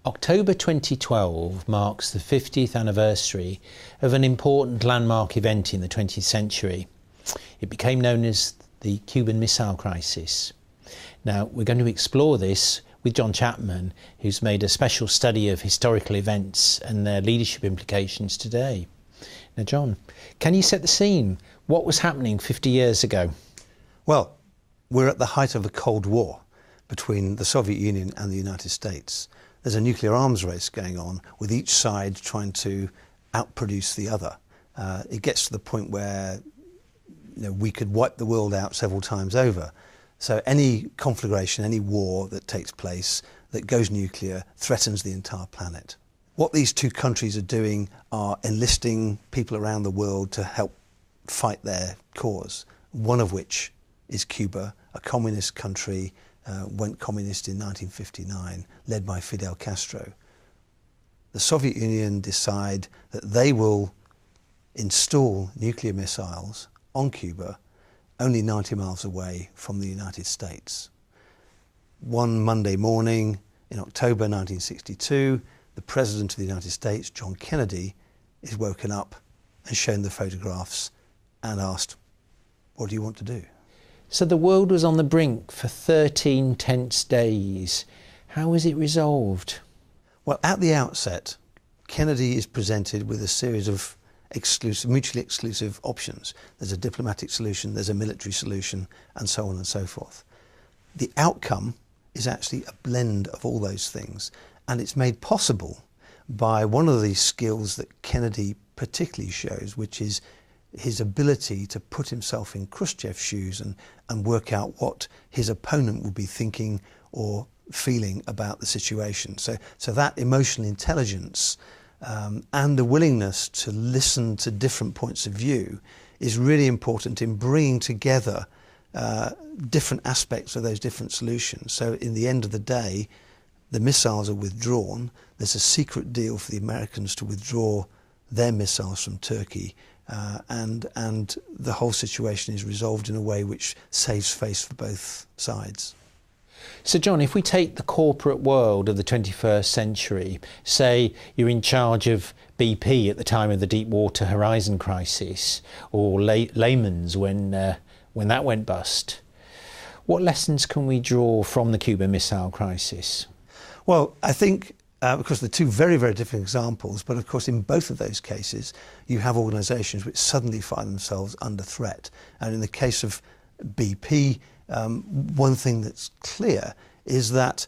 October 2012 marks the 50th anniversary of an important landmark event in the 20th century. It became known as the Cuban Missile Crisis. Now, we're going to explore this with Jon Chapman, who's made a special study of historical events and their leadership implications today. Now, Jon, can you set the scene? What was happening 50 years ago? Well, we're at the height of a Cold War between the Soviet Union and the United States. There's a nuclear arms race going on, with each side trying to outproduce the other. It gets to the point where we could wipe the world out several times over. So any conflagration, any war that takes place that goes nuclear threatens the entire planet. What these two countries are doing are enlisting people around the world to help fight their cause, one of which is Cuba, a communist country, went communist in 1959, led by Fidel Castro. The Soviet Union decide that they will install nuclear missiles on Cuba, only 90 miles away from the United States. One Monday morning in October 1962, the President of the United States, John Kennedy, is woken up and shown the photographs and asked, "What do you want to do?" So the world was on the brink for 13 tense days. How was it resolved? Well, at the outset, Kennedy is presented with a series of mutually exclusive options. There's a diplomatic solution, there's a military solution, and so on and so forth. The outcome is actually a blend of all those things, and it's made possible by one of the skills that Kennedy particularly shows, which is his ability to put himself in Khrushchev's shoes and work out what his opponent would be thinking or feeling about the situation. So that emotional intelligence and the willingness to listen to different points of view is really important in bringing together different aspects of those different solutions. So in the end of the day, the missiles are withdrawn. There's a secret deal for the Americans to withdraw their missiles from Turkey. And the whole situation is resolved in a way which saves face for both sides. So Jon, if we take the corporate world of the 21st century, say you're in charge of BP at the time of the Deepwater Horizon crisis, or Lehman's when that went bust, what lessons can we draw from the Cuban Missile Crisis? Well, I think because they're two very, very different examples, but of course in both of those cases you have organisations which suddenly find themselves under threat. And in the case of BP, one thing that's clear is that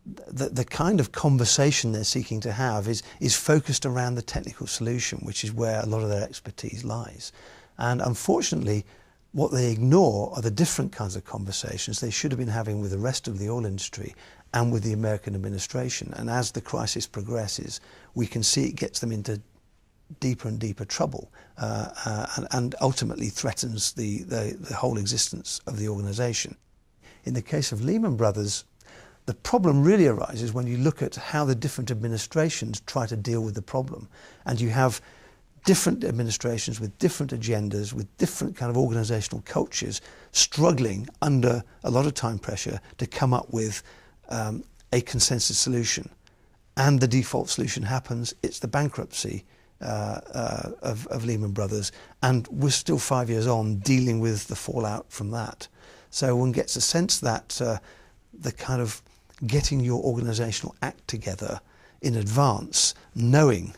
the kind of conversation they're seeking to have is focused around the technical solution, which is where a lot of their expertise lies. And unfortunately, what they ignore are the different kinds of conversations they should have been having with the rest of the oil industry and with the American administration. And as the crisis progresses, we can see it gets them into deeper and deeper trouble and ultimately threatens the whole existence of the organisation. In the case of Lehman Brothers, the problem really arises when you look at how the different administrations try to deal with the problem. And you have different administrations with different agendas, with different kind of organisational cultures, struggling under a lot of time pressure to come up with a consensus solution. And the default solution happens, it's the bankruptcy of Lehman Brothers, and we're still 5 years on dealing with the fallout from that. So one gets a sense that the kind of getting your organisational act together in advance, knowing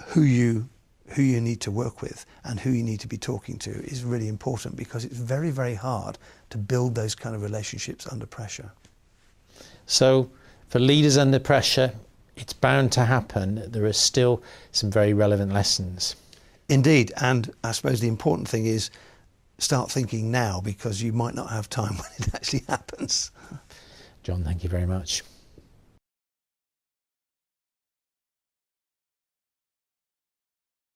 who you need to work with and who you need to be talking to is really important, because it's very, very hard to build those kind of relationships under pressure. So for leaders under pressure, it's bound to happen. There are still some very relevant lessons. Indeed, and I suppose the important thing is start thinking now, because you might not have time when it actually happens. Jon, thank you very much.